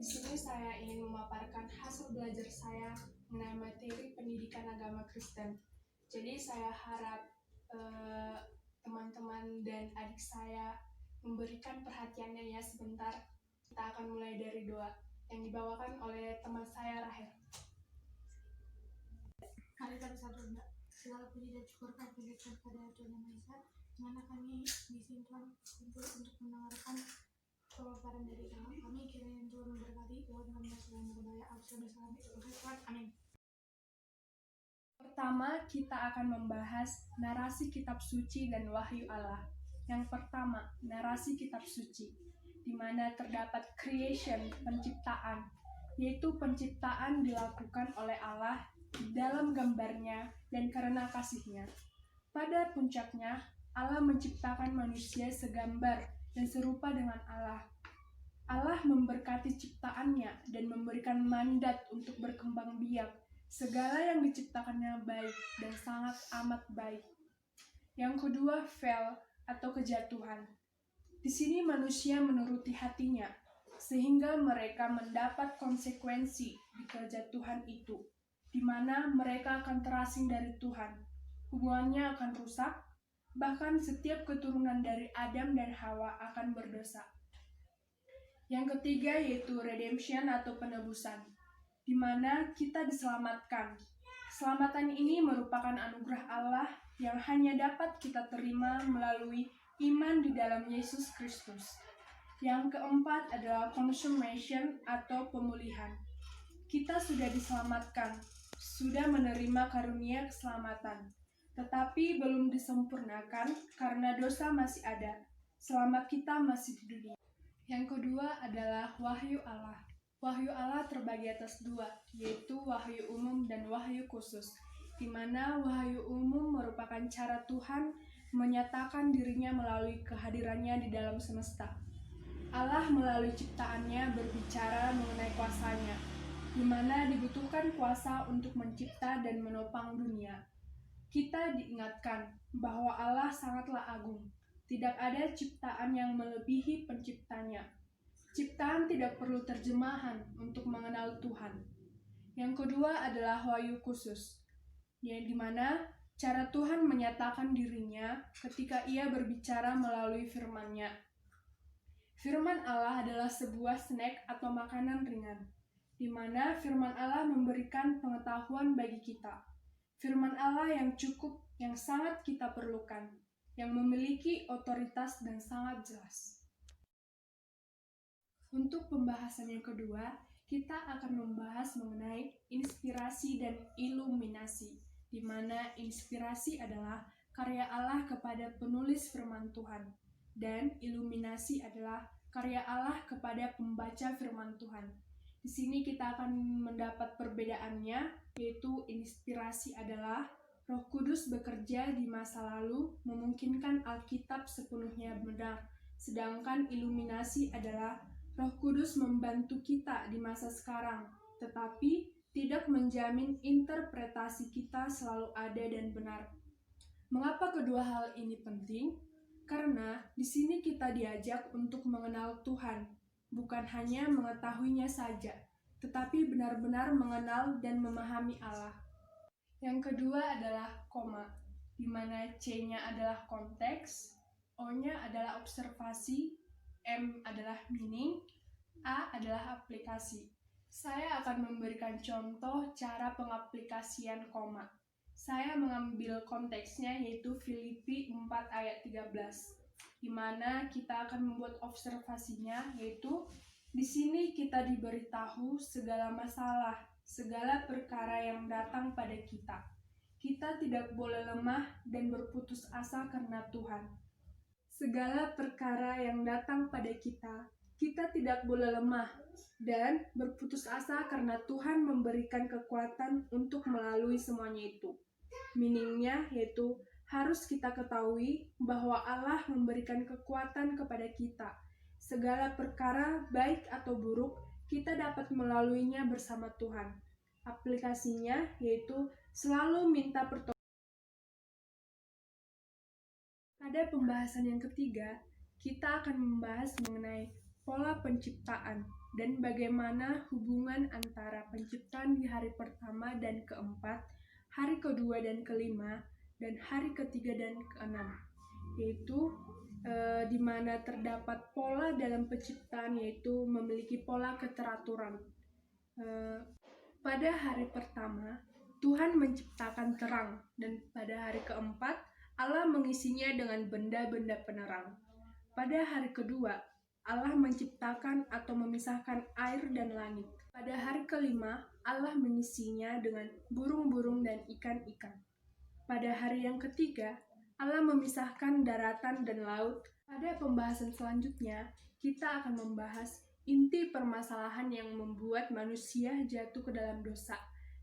sini saya ingin memaparkan hasil belajar saya mengenai materi pendidikan agama Kristen. Jadi saya harap teman-teman dan adik saya memberikan perhatiannya ya sebentar. Kita akan mulai dari doa yang dibawakan oleh teman saya Rahel. Mari kita bersabda. Segala puji dan syukur kami berikan kepada Tuhan Yang Maha Esa, di mana kami disimpan kumpul untuk mendengarkan pemaparan dari Allah. Kami kiranya Tuhan memberkati Tuhan kami selalu berdaya. Amin. Pertama, kita akan membahas narasi kitab suci dan wahyu Allah. Yang pertama, narasi kitab suci, di mana terdapat creation, penciptaan, yaitu penciptaan dilakukan oleh Allah dalam gambarnya dan karena kasihnya. Pada puncaknya, Allah menciptakan manusia segambar dan serupa dengan Allah. Allah memberkati ciptaannya dan memberikan mandat untuk berkembang biak. Segala yang diciptakannya baik dan sangat amat baik. Yang kedua, fell atau kejatuhan. Di sini manusia menuruti hatinya, sehingga mereka mendapat konsekuensi di kejatuhan itu, di mana mereka akan terasing dari Tuhan. Hubungannya akan rusak, bahkan setiap keturunan dari Adam dan Hawa akan berdosa. Yang ketiga yaitu redemption atau penebusan, di mana kita diselamatkan. Keselamatan ini merupakan anugerah Allah yang hanya dapat kita terima melalui iman di dalam Yesus Kristus. Yang keempat adalah consummation atau pemulihan. Kita sudah diselamatkan, sudah menerima karunia keselamatan, tetapi belum disempurnakan karena dosa masih ada selama kita masih di dunia. Yang kedua adalah wahyu Allah. Wahyu Allah terbagi atas dua, yaitu wahyu umum dan wahyu khusus, di mana wahyu umum merupakan cara Tuhan menyatakan dirinya melalui kehadirannya di dalam semesta. Allah melalui ciptaannya berbicara mengenai kuasanya, di mana dibutuhkan kuasa untuk mencipta dan menopang dunia. Kita diingatkan bahwa Allah sangatlah agung. Tidak ada ciptaan yang melebihi penciptanya. Ciptaan tidak perlu terjemahan untuk mengenal Tuhan. Yang kedua adalah wahyu khusus, yang dimana cara Tuhan menyatakan dirinya ketika ia berbicara melalui firman-Nya. Firman Allah adalah sebuah snack atau makanan ringan, di mana firman Allah memberikan pengetahuan bagi kita. Firman Allah yang cukup, yang sangat kita perlukan, yang memiliki otoritas dan sangat jelas. Untuk pembahasan yang kedua, kita akan membahas mengenai inspirasi dan iluminasi, di mana inspirasi adalah karya Allah kepada penulis firman Tuhan, dan iluminasi adalah karya Allah kepada pembaca firman Tuhan. Di sini kita akan mendapat perbedaannya, yaitu inspirasi adalah Roh Kudus bekerja di masa lalu memungkinkan Alkitab sepenuhnya benar, sedangkan iluminasi adalah Roh Kudus membantu kita di masa sekarang, tetapi tidak menjamin interpretasi kita selalu ada dan benar. Mengapa kedua hal ini penting? Karena di sini kita diajak untuk mengenal Tuhan, bukan hanya mengetahuinya saja, tetapi benar-benar mengenal dan memahami Allah. Yang kedua adalah koma, di mana C-nya adalah konteks, O-nya adalah observasi, M adalah meaning, A adalah aplikasi. Saya akan memberikan contoh cara pengaplikasian koma. Saya mengambil konteksnya yaitu Filipi 4 ayat 13, di mana kita akan membuat observasinya, yaitu di sini kita diberitahu segala masalah, segala perkara yang datang pada kita. Kita tidak boleh lemah dan berputus asa karena Tuhan. Segala perkara yang datang pada kita, kita tidak boleh lemah dan berputus asa karena Tuhan memberikan kekuatan untuk melalui semuanya itu. Meaningnya yaitu harus kita ketahui bahwa Allah memberikan kekuatan kepada kita. Segala perkara baik atau buruk, kita dapat melaluinya bersama Tuhan. Aplikasinya yaitu selalu minta pertolongan. Pada pembahasan yang ketiga, kita akan membahas mengenai pola penciptaan, dan bagaimana hubungan antara penciptaan di hari pertama dan keempat, hari kedua dan kelima, dan hari ketiga dan keenam, yaitu di mana terdapat pola dalam penciptaan, yaitu memiliki pola keteraturan. Pada hari pertama, Tuhan menciptakan terang, dan pada hari keempat, Allah mengisinya dengan benda-benda penerang. Pada hari kedua, Allah menciptakan atau memisahkan air dan langit. Pada hari kelima, Allah mengisinya dengan burung-burung dan ikan-ikan. Pada hari yang ketiga, Allah memisahkan daratan dan laut. Pada pembahasan selanjutnya, kita akan membahas inti permasalahan yang membuat manusia jatuh ke dalam dosa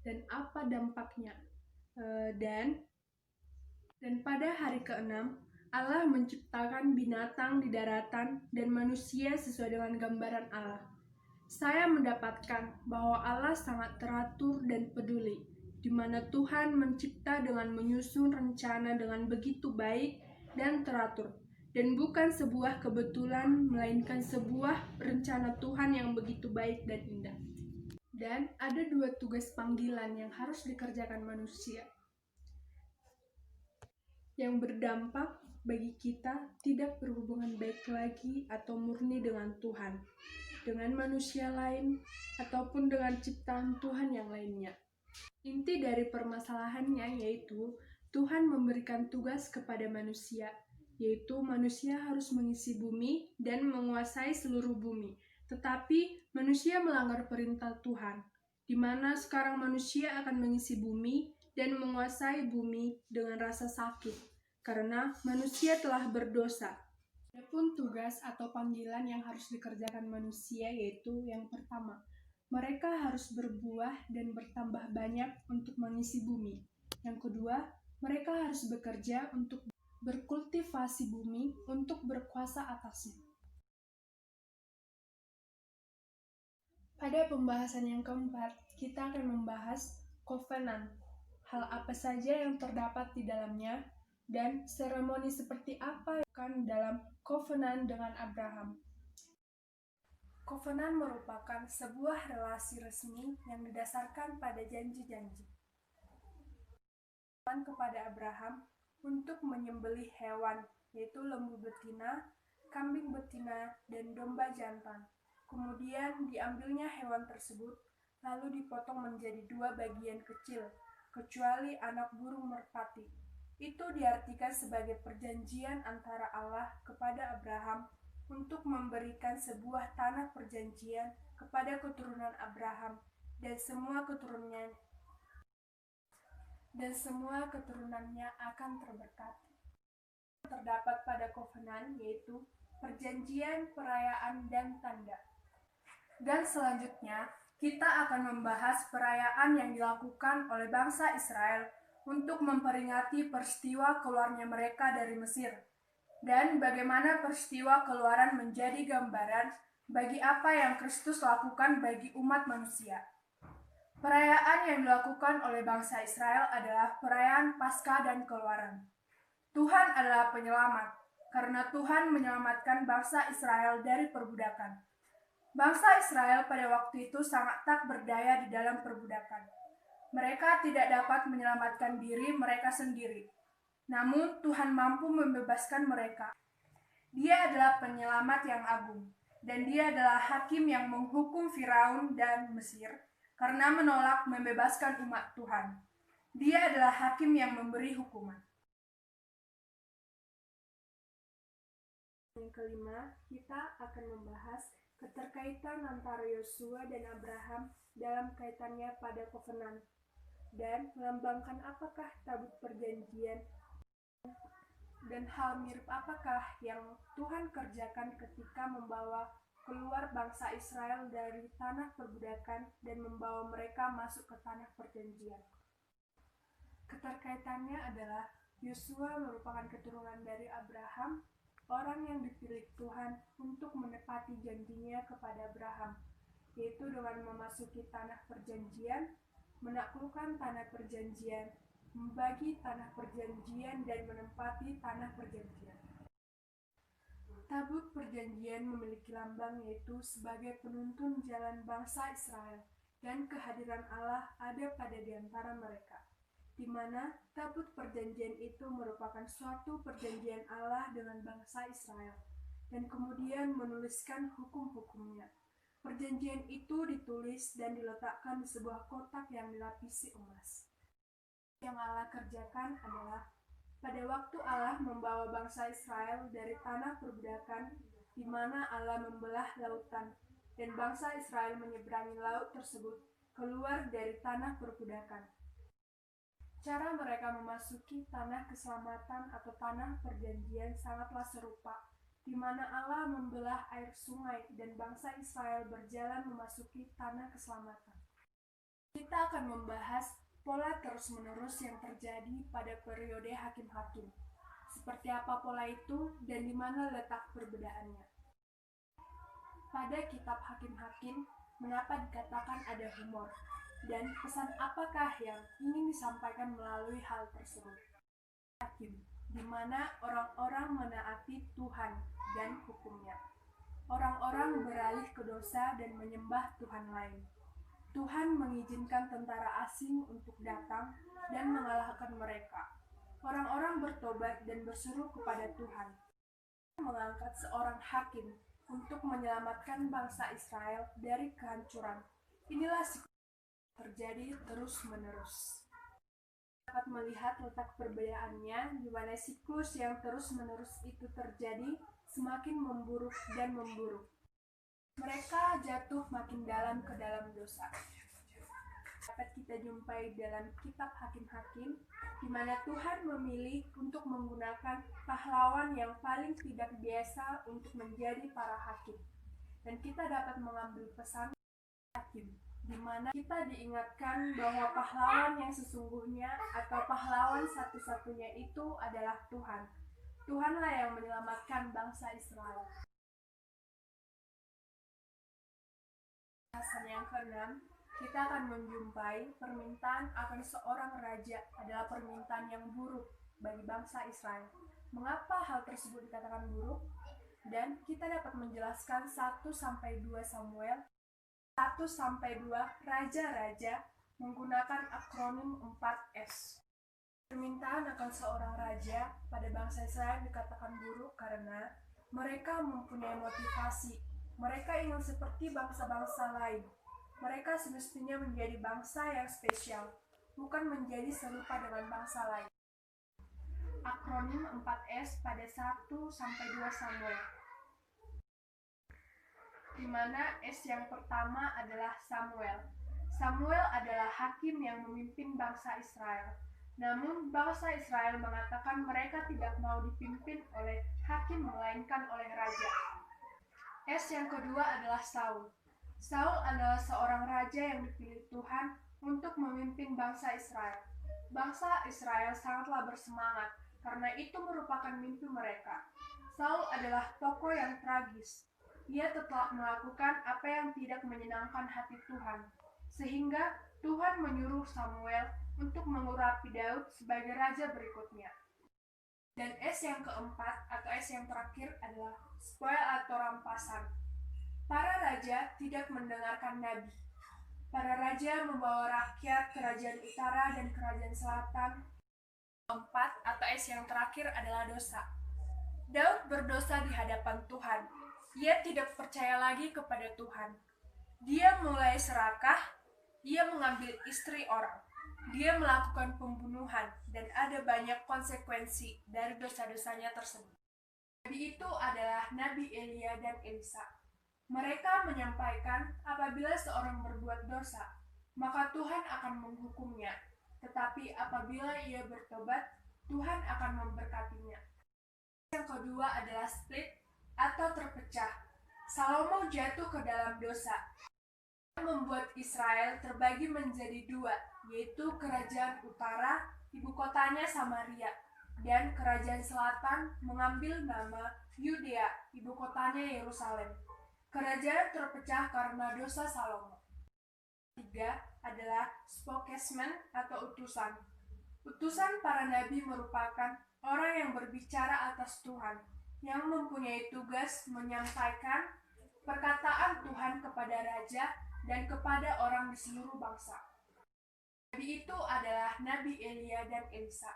dan apa dampaknya. Dan pada hari keenam, Allah menciptakan binatang di daratan dan manusia sesuai dengan gambaran Allah. Saya mendapatkan bahwa Allah sangat teratur dan peduli, di mana Tuhan mencipta dengan menyusun rencana dengan begitu baik dan teratur, dan bukan sebuah kebetulan, melainkan sebuah rencana Tuhan yang begitu baik dan indah. Dan ada dua tugas panggilan yang harus dikerjakan manusia, yang berdampak bagi kita tidak berhubungan baik lagi atau murni dengan Tuhan, dengan manusia lain, ataupun dengan ciptaan Tuhan yang lainnya. Inti dari permasalahannya yaitu Tuhan memberikan tugas kepada manusia, yaitu manusia harus mengisi bumi dan menguasai seluruh bumi. Tetapi manusia melanggar perintah Tuhan, di mana sekarang manusia akan mengisi bumi dan menguasai bumi dengan rasa sakit, karena manusia telah berdosa. Adapun tugas atau panggilan yang harus dikerjakan manusia yaitu yang pertama, mereka harus berbuah dan bertambah banyak untuk mengisi bumi. Yang kedua, mereka harus bekerja untuk berkultivasi bumi untuk berkuasa atasnya. Pada pembahasan yang keempat, kita akan membahas covenant, hal apa saja yang terdapat di dalamnya, dan seremoni seperti apa yang dalam covenant dengan Abraham. Covenant merupakan sebuah relasi resmi yang didasarkan pada janji-janji Tuhan kepada Abraham untuk menyembelih hewan, yaitu lembu betina, kambing betina, dan domba jantan. Kemudian diambilnya hewan tersebut, lalu dipotong menjadi dua bagian kecil, kecuali anak burung merpati. Itu diartikan sebagai perjanjian antara Allah kepada Abraham untuk memberikan sebuah tanah perjanjian kepada keturunan Abraham dan semua keturunannya akan terberkati. Terdapat pada covenant yaitu perjanjian, perayaan, dan tanda. Dan selanjutnya kita akan membahas perayaan yang dilakukan oleh bangsa Israel untuk memperingati peristiwa keluarnya mereka dari Mesir, dan bagaimana peristiwa keluaran menjadi gambaran bagi apa yang Kristus lakukan bagi umat manusia. Perayaan yang dilakukan oleh bangsa Israel adalah perayaan Paskah dan Keluaran. Tuhan adalah penyelamat, karena Tuhan menyelamatkan bangsa Israel dari perbudakan. Bangsa Israel pada waktu itu sangat tak berdaya di dalam perbudakan. Mereka tidak dapat menyelamatkan diri mereka sendiri. Namun Tuhan mampu membebaskan mereka. Dia adalah penyelamat yang agung, dan Dia adalah hakim yang menghukum Firaun dan Mesir karena menolak membebaskan umat Tuhan. Dia adalah hakim yang memberi hukuman. Yang kelima, kita akan membahas keterkaitan antara Yosua dan Abraham dalam kaitannya pada covenant, dan melambangkan apakah tabut perjanjian dan hal mirip apakah yang Tuhan kerjakan ketika membawa keluar bangsa Israel dari tanah perbudakan dan membawa mereka masuk ke tanah perjanjian. Keterkaitannya adalah Yosua merupakan keturunan dari Abraham, orang yang dipilih Tuhan untuk menepati janjinya kepada Abraham, yaitu dengan memasuki tanah perjanjian, menaklukkan tanah perjanjian, membagi tanah perjanjian, dan menempati tanah perjanjian. Tabut perjanjian memiliki lambang yaitu sebagai penuntun jalan bangsa Israel, dan kehadiran Allah ada pada di antara mereka, di mana tabut perjanjian itu merupakan suatu perjanjian Allah dengan bangsa Israel, dan kemudian menuliskan hukum-hukumnya. Perjanjian itu ditulis dan diletakkan di sebuah kotak yang dilapisi emas. Yang Allah kerjakan adalah pada waktu Allah membawa bangsa Israel dari tanah perbudakan, di mana Allah membelah lautan, dan bangsa Israel menyeberangi laut tersebut keluar dari tanah perbudakan. Cara mereka memasuki tanah keselamatan atau tanah perjanjian sangatlah serupa, di mana Allah membelah air sungai dan bangsa Israel berjalan memasuki tanah keselamatan. Kita akan membahas pola terus-menerus yang terjadi pada periode hakim-hakim. Seperti apa pola itu dan di mana letak perbedaannya. Pada kitab Hakim-Hakim, mengapa dikatakan ada humor? Dan pesan apakah yang ingin disampaikan melalui hal tersebut? Hakim, di mana orang-orang menaati Tuhan dan hukumnya. Orang-orang beralih ke dosa dan menyembah Tuhan lain. Tuhan mengizinkan tentara asing untuk datang dan mengalahkan mereka. Orang-orang bertobat dan berseru kepada Tuhan. Mengangkat seorang hakim untuk menyelamatkan bangsa Israel dari kehancuran. Inilah terjadi terus-menerus. Dapat melihat letak perbedaannya di mana siklus yang terus-menerus itu terjadi semakin memburuk dan memburuk. Mereka jatuh makin dalam ke dalam dosa. Dapat kita jumpai dalam kitab Hakim-Hakim, di mana Tuhan memilih untuk menggunakan pahlawan yang paling tidak biasa untuk menjadi para hakim. Dan kita dapat mengambil pesan hakim, di mana kita diingatkan bahwa pahlawan yang sesungguhnya atau pahlawan satu-satunya itu adalah Tuhan. Tuhanlah yang menyelamatkan bangsa Israel. Bahasan yang keenam, kita akan menjumpai permintaan akan seorang raja adalah permintaan yang buruk bagi bangsa Israel. Mengapa hal tersebut dikatakan buruk? Dan kita dapat menjelaskan 1-2 Samuel 1-2 raja-raja menggunakan akronim 4S. Permintaan akan seorang raja pada bangsa Israel dikatakan buruk karena mereka mempunyai motivasi. Mereka ingin seperti bangsa-bangsa lain. Mereka semestinya menjadi bangsa yang spesial, bukan menjadi serupa dengan bangsa lain. Akronim 4S pada 1-2 Samuel, di mana S yang pertama adalah Samuel. Samuel adalah hakim yang memimpin bangsa Israel. Namun bangsa Israel mengatakan mereka tidak mau dipimpin oleh hakim melainkan oleh raja. S yang kedua adalah Saul. Saul adalah seorang raja yang dipilih Tuhan untuk memimpin bangsa Israel. Bangsa Israel sangatlah bersemangat karena itu merupakan mimpi mereka. Saul adalah tokoh yang tragis. Dia tetap melakukan apa yang tidak menyenangkan hati Tuhan, sehingga Tuhan menyuruh Samuel untuk mengurapi Daud sebagai raja berikutnya. Dan S yang keempat atau S yang terakhir adalah spoil atau rampasan. Para raja tidak mendengarkan nabi. Para raja membawa rakyat kerajaan utara dan kerajaan selatan. Keempat atau S yang terakhir adalah dosa. Daud berdosa di hadapan Tuhan. Ia tidak percaya lagi kepada Tuhan. Dia mulai serakah. Dia mengambil istri orang. Dia melakukan pembunuhan dan ada banyak konsekuensi dari dosa-dosanya tersebut. Nabi itu adalah Nabi Elia dan Elisa. Mereka menyampaikan apabila seorang berbuat dosa, maka Tuhan akan menghukumnya. Tetapi apabila ia bertobat, Tuhan akan memberkatinya. Yang kedua adalah split atau terpecah. Salomo jatuh ke dalam dosa. Membuat Israel terbagi menjadi dua, yaitu kerajaan utara, ibu kotanya Samaria, dan kerajaan selatan mengambil nama Yudea, ibu kotanya Yerusalem. Kerajaan terpecah karena dosa Salomo. Ketiga adalah spokesman atau utusan. Utusan para nabi merupakan orang yang berbicara atas Tuhan. yang mempunyai tugas menyampaikan perkataan Tuhan kepada raja dan kepada orang di seluruh bangsa. Nabi itu adalah Nabi Elia dan Elisa.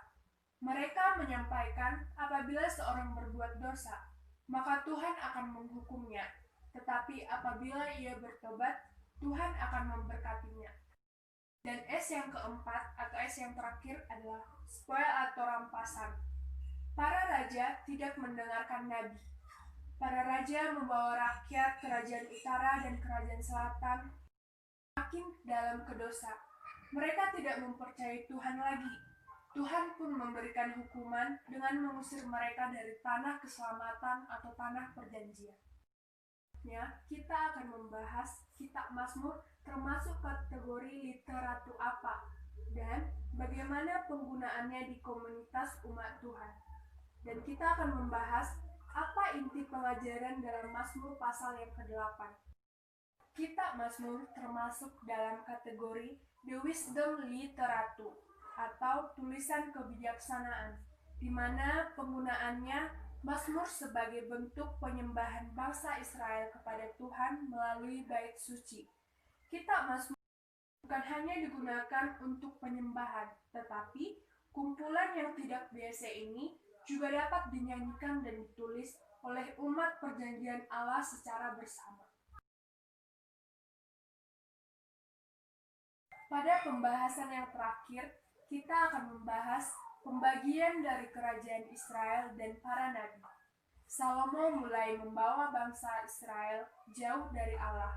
Mereka menyampaikan apabila seorang berbuat dosa, maka Tuhan akan menghukumnya. Tetapi apabila ia bertobat, Tuhan akan memberkatinya. Dan S yang keempat atau S yang terakhir adalah spoil atau rampasan. Para raja tidak mendengarkan Nabi. Para raja membawa rakyat kerajaan utara dan kerajaan selatan makin dalam kedosa. Mereka tidak mempercayai Tuhan lagi. Tuhan pun memberikan hukuman dengan mengusir mereka dari tanah keselamatan atau tanah perjanjian. Ya, kita akan membahas kitab Mazmur termasuk kategori literatur apa dan bagaimana penggunaannya di komunitas umat Tuhan. Dan kita akan membahas apa inti pengajaran dalam Mazmur pasal yang ke-8. Kitab Mazmur termasuk dalam kategori The Wisdom Literature atau tulisan kebijaksanaan, di mana penggunaannya Mazmur sebagai bentuk penyembahan bangsa Israel kepada Tuhan melalui bait suci. Kitab Mazmur bukan hanya digunakan untuk penyembahan, tetapi kumpulan yang tidak biasa ini juga dapat dinyanyikan dan ditulis oleh umat perjanjian Allah secara bersama. Pada pembahasan yang terakhir, kita akan membahas pembagian dari kerajaan Israel dan para nabi. Salomo mulai membawa bangsa Israel jauh dari Allah.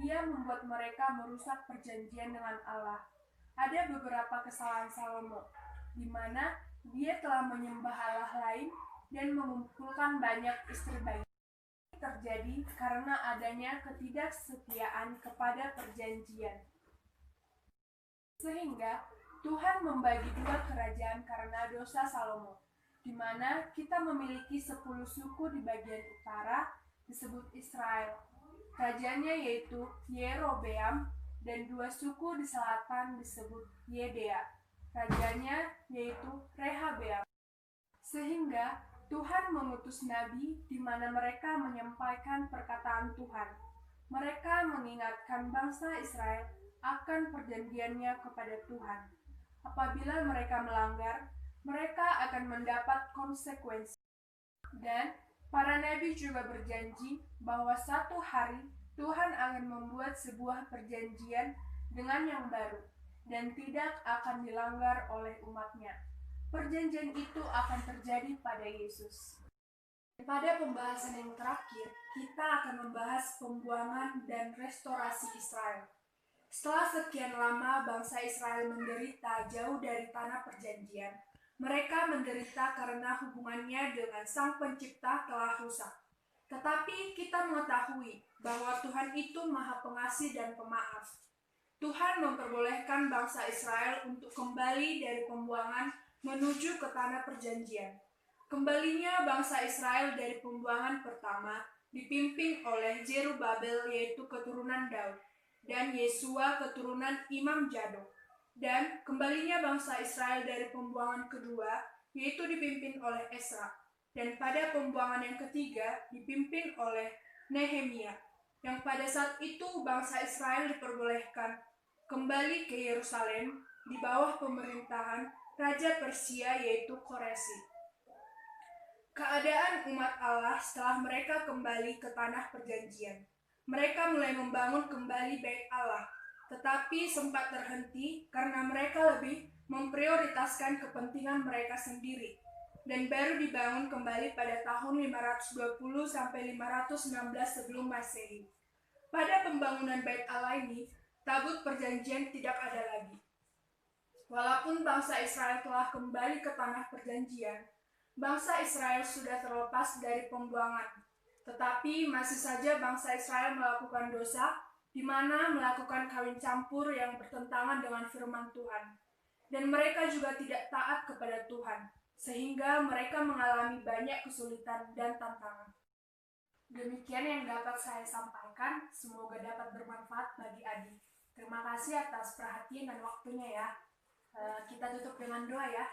Ia membuat mereka merusak perjanjian dengan Allah. Ada beberapa kesalahan Salomo, di mana dia telah menyembah Allah lain dan mengumpulkan banyak istri bayi. Ini terjadi karena adanya ketidaksetiaan kepada perjanjian. Sehingga Tuhan membagi dua kerajaan karena dosa Salomo, di mana kita memiliki 10 suku di bagian utara disebut Israel. Kerajaannya yaitu Yerobeam, dan 2 suku di selatan disebut Yedea. Kerajaannya yaitu Rehabeam. Sehingga Tuhan mengutus nabi di mana mereka menyampaikan perkataan Tuhan. Mereka mengingatkan bangsa Israel akan perjanjiannya kepada Tuhan. Apabila mereka melanggar, mereka akan mendapat konsekuensi. Dan para nabi juga berjanji bahwa satu hari Tuhan akan membuat sebuah perjanjian dengan yang baru dan tidak akan dilanggar oleh umatnya. Perjanjian itu akan terjadi pada Yesus. Pada pembahasan yang terakhir, kita akan membahas pembuangan dan restorasi Israel. Setelah sekian lama bangsa Israel menderita jauh dari tanah perjanjian, mereka menderita karena hubungannya dengan Sang Pencipta telah rusak. Tetapi kita mengetahui bahwa Tuhan itu Maha Pengasih dan Pemaaf. Tuhan memperbolehkan bangsa Israel untuk kembali dari pembuangan menuju ke tanah perjanjian. Kembalinya bangsa Israel dari pembuangan pertama dipimpin oleh Zerubabel yaitu keturunan Daud, dan Yesua keturunan Imam Zadok. Dan kembalinya bangsa Israel dari pembuangan kedua yaitu dipimpin oleh Esra. Dan pada pembuangan yang ketiga dipimpin oleh Nehemia, yang pada saat itu bangsa Israel diperbolehkan kembali ke Yerusalem di bawah pemerintahan Raja Persia yaitu Koresi. Keadaan umat Allah setelah mereka kembali ke tanah perjanjian. Mereka mulai membangun kembali bait Allah, tetapi sempat terhenti karena mereka lebih memprioritaskan kepentingan mereka sendiri, dan baru dibangun kembali pada tahun 520 sampai 516 sebelum Masehi. Pada pembangunan bait Allah ini, tabut perjanjian tidak ada lagi. Walaupun bangsa Israel telah kembali ke tanah perjanjian, bangsa Israel sudah terlepas dari pembuangan. Tetapi masih saja bangsa Israel melakukan dosa, di mana melakukan kawin campur yang bertentangan dengan firman Tuhan. Dan mereka juga tidak taat kepada Tuhan, sehingga mereka mengalami banyak kesulitan dan tantangan. Demikian yang dapat saya sampaikan, semoga dapat bermanfaat bagi adik. Terima kasih atas perhatian dan waktunya ya. Kita tutup dengan doa ya.